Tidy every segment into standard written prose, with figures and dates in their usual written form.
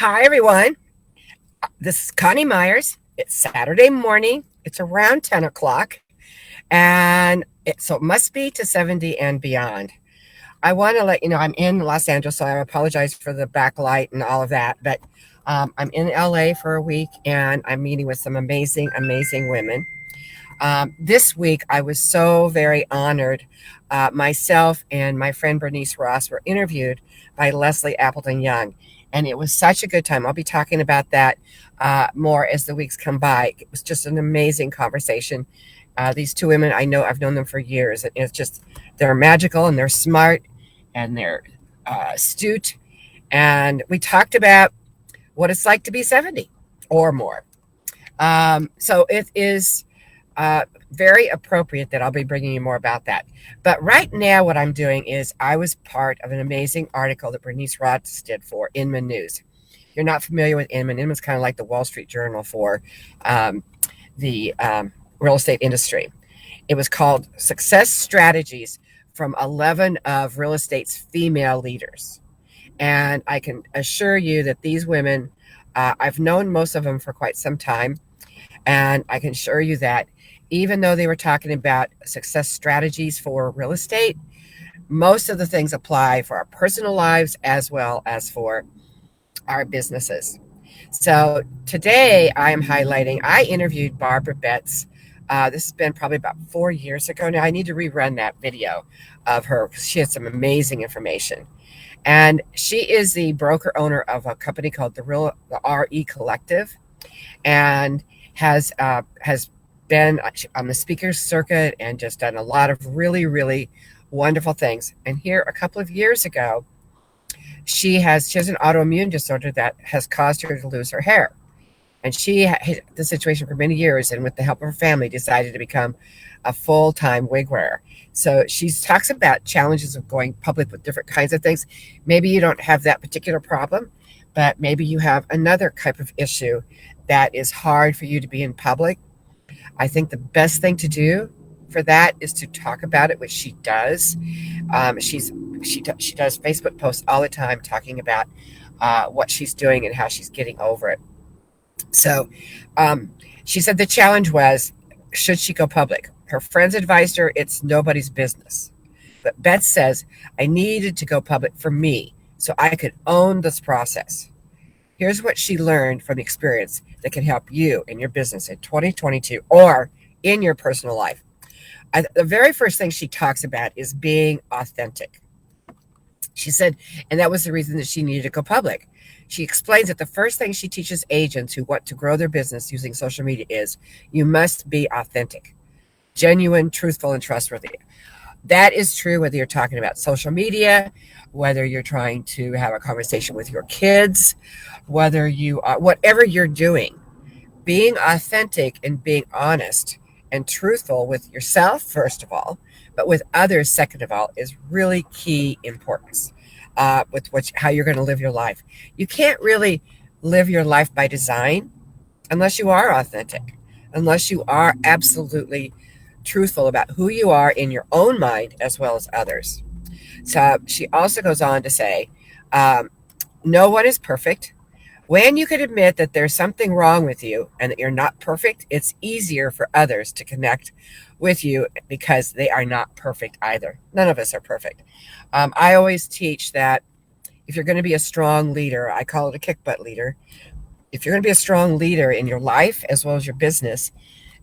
Hi, everyone. This is Connie Myers. It's Saturday morning. It's around 10 o'clock, and so it must be to 70 and beyond. I want to let you know I'm in Los Angeles, so I apologize for the backlight and all of that. But I'm in LA for a week, and I'm meeting with some amazing, amazing women. This week, I was so very honored. Myself and my friend Bernice Ross were interviewed by Leslie Appleton Young, and it was such a good time. I'll be talking about that more as the weeks come by. It was just an amazing conversation. These two women, I've known them for years. And it's just, they're magical and they're smart and they're astute. And we talked about what it's like to be 70 or more. So it is very appropriate that I'll be bringing you more about that. But right now, what I'm doing is I was part of an amazing article that Bernice Rods did for Inman News. If you're not familiar with Inman, Inman's kind of like the Wall Street Journal for the real estate industry. It was called Success Strategies from 11 of Real Estate's Female Leaders. And I can assure you that these women, I've known most of them for quite some time. And I can assure you that even though they were talking about success strategies for real estate, most of the things apply for our personal lives as well as for our businesses. So today I am highlighting, I interviewed Barbara Betts. This has been probably about 4 years ago now. I need to rerun that video of her because she had some amazing information. And she is the broker owner of a company called the RE Collective, and has been on the speakers circuit and just done a lot of really, really wonderful things. And here, a couple of years ago, she has an autoimmune disorder that has caused her to lose her hair. And she had the situation for many years, and with the help of her family, decided to become a full-time wig wearer. So she talks about challenges of going public with different kinds of things. Maybe you don't have that particular problem, but maybe you have another type of issue that is hard for you to be in public. I think the best thing to do for that is to talk about it, which she does. She does Facebook posts all the time talking about what she's doing and how she's getting over it. So she said the challenge was, should she go public? Her friends advised her it's nobody's business. But Beth says, I needed to go public for me so I could own this process. Here's what she learned from experience that can help you in your business in 2022 or in your personal life. The very first thing she talks about is being authentic. She said, and that was the reason that she needed to go public. She explains that the first thing she teaches agents who want to grow their business using social media is you must be authentic, genuine, truthful, and trustworthy. That is true whether you're talking about social media, whether you're trying to have a conversation with your kids, whether you are, whatever you're doing, being authentic and being honest and truthful with yourself, first of all, but with others, second of all, is really key importance with how you're going to live your life. You can't really live your life by design unless you are authentic, unless you are absolutely truthful about who you are in your own mind as well as others. So she also goes on to say, no one is perfect. When you can admit that there's something wrong with you and that you're not perfect, it's easier for others to connect with you because they are not perfect either. None of us are perfect. I always teach that if you're going to be a strong leader, I call it a kick butt leader. If you're going to be a strong leader in your life as well as your business,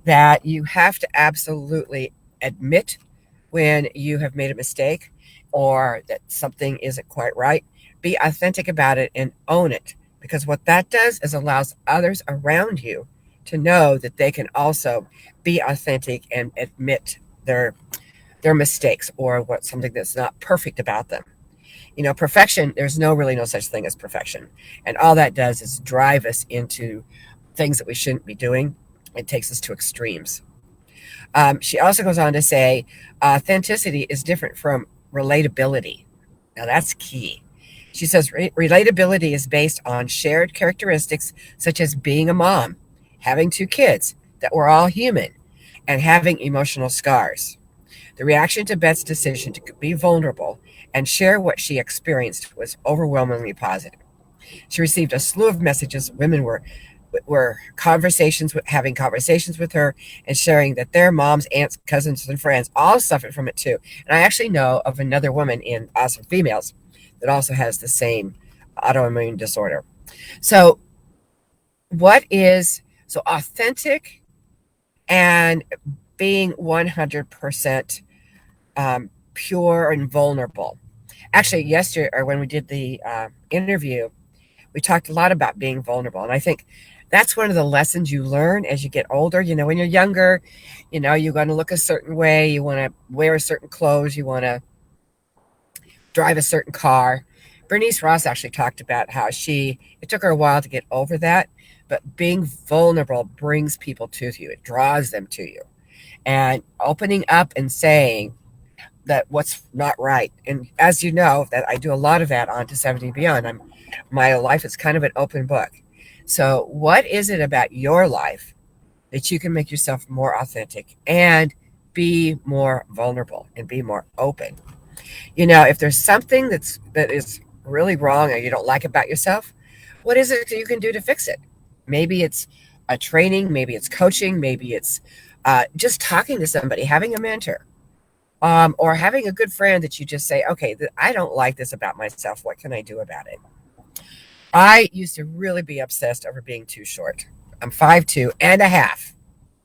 that you have to absolutely admit when you have made a mistake or that something isn't quite right. Be authentic about it and own it, because what that does is allows others around you to know that they can also be authentic and admit their mistakes or something that's not perfect about them. Perfection, there's really no such thing as perfection. And all that does is drive us into things that we shouldn't be doing. It takes us to extremes. She also goes on to say authenticity is different from relatability. Now, that's key. She says relatability is based on shared characteristics such as being a mom, having 2 kids, that we're all human, and having emotional scars. The reaction to Beth's decision to be vulnerable and share what she experienced was overwhelmingly positive. She received a slew of messages. Women were having conversations with her and sharing that their moms, aunts, cousins, and friends all suffered from it too. And I actually know of another woman in Awesome Females that also has the same autoimmune disorder. So what is so authentic and being 100% pure and vulnerable? Actually, yesterday, or when we did the interview, we talked a lot about being vulnerable. And I think that's one of the lessons you learn as you get older. When you're younger, you're going to look a certain way. You want to wear a certain clothes. You want to drive a certain car. Bernice Ross actually talked about how it took her a while to get over that, but being vulnerable brings people to you. It draws them to you. And opening up and saying that what's not right. And as you know, that I do a lot of that on to 70 Beyond. My life is kind of an open book. So what is it about your life that you can make yourself more authentic and be more vulnerable and be more open? If there's something that is really wrong or you don't like about yourself, what is it that you can do to fix it? Maybe it's a training, maybe it's coaching, maybe it's just talking to somebody, having a mentor, or having a good friend that you just say, okay, I don't like this about myself. What can I do about it? I used to really be obsessed over being too short. I'm 5'2" and a half.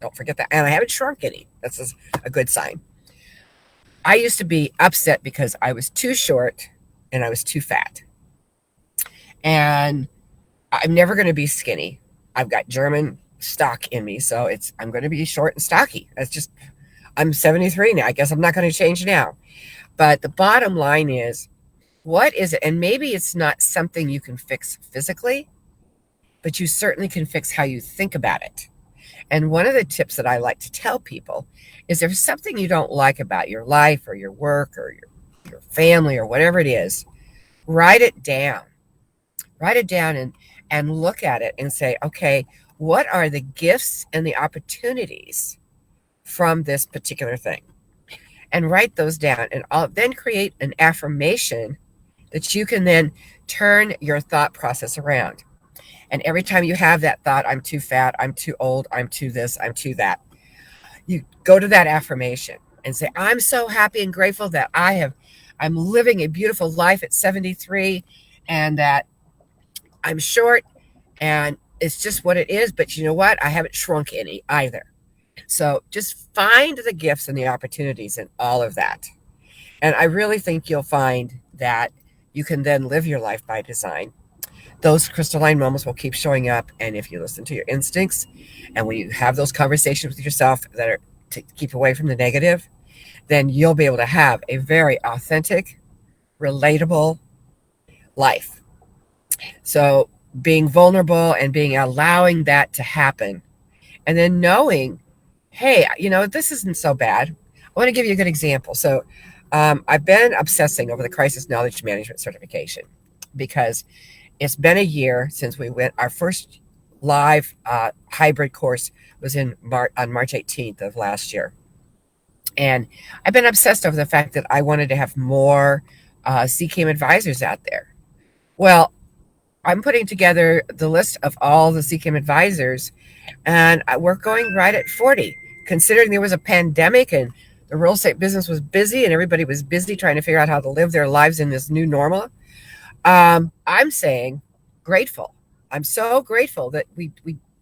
Don't forget that. And I haven't shrunk any. That's a good sign. I used to be upset because I was too short and I was too fat. And I'm never going to be skinny. I've got German stock in me, so I'm going to be short and stocky. I'm 73 now. I guess I'm not going to change now. But the bottom line is, what is it? And maybe it's not something you can fix physically, but you certainly can fix how you think about it. And one of the tips that I like to tell people is, if there's something you don't like about your life or your work or your family or whatever it is, write it down. Write it down and look at it and say, okay, what are the gifts and the opportunities from this particular thing? And write those down, and then create an affirmation that you can then turn your thought process around. And every time you have that thought, I'm too fat, I'm too old, I'm too this, I'm too that, you go to that affirmation and say, I'm so happy and grateful that I'm living a beautiful life at 73, and that I'm short, and it's just what it is. But you know what? I haven't shrunk any either. So just find the gifts and the opportunities in all of that. And I really think you'll find that you can then live your life by design. Those crystalline moments will keep showing up. And if you listen to your instincts, and when you have those conversations with yourself that are to keep away from the negative, then you'll be able to have a very authentic, relatable life. So being vulnerable and allowing that to happen, and then knowing, hey, this isn't so bad. I want to give you a good example. So I've been obsessing over the crisis knowledge management certification, because it's been a year since we went. Our first live hybrid course was on March 18th of last year. And I've been obsessed over the fact that I wanted to have more CCAM advisors out there. Well, I'm putting together the list of all the CCAM advisors, and we're going right at 40, considering there was a pandemic and the real estate business was busy and everybody was busy trying to figure out how to live their lives in this new normal. I'm saying grateful. I'm so grateful that we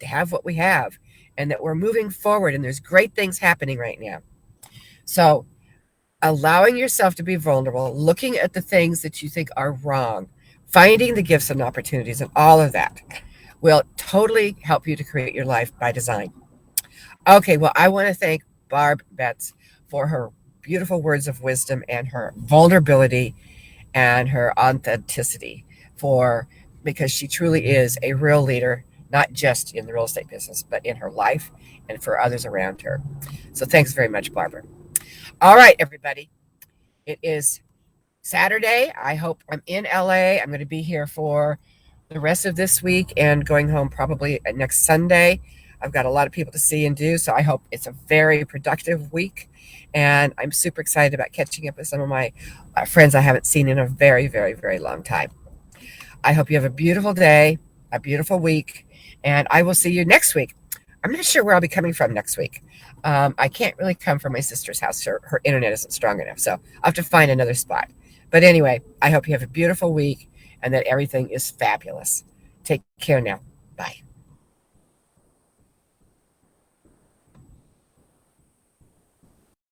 have what we have, and that we're moving forward, and there's great things happening right now. So allowing yourself to be vulnerable, looking at the things that you think are wrong, finding the gifts and opportunities, and all of that will totally help you to create your life by design. Okay, well, I want to thank Barb Betts for her beautiful words of wisdom and her vulnerability and her authenticity, because she truly is a real leader, not just in the real estate business, but in her life and for others around her. So thanks very much, Barbara. All right, everybody. It is Saturday. I hope I'm in LA. I'm going to be here for the rest of this week and going home probably next Sunday. I've got a lot of people to see and do, so I hope it's a very productive week. And I'm super excited about catching up with some of my friends I haven't seen in a very, very, very long time. I hope you have a beautiful day, a beautiful week, and I will see you next week. I'm not sure where I'll be coming from next week. I can't really come from my sister's house. Her internet isn't strong enough, so I'll have to find another spot. But anyway, I hope you have a beautiful week and that everything is fabulous. Take care now. Bye.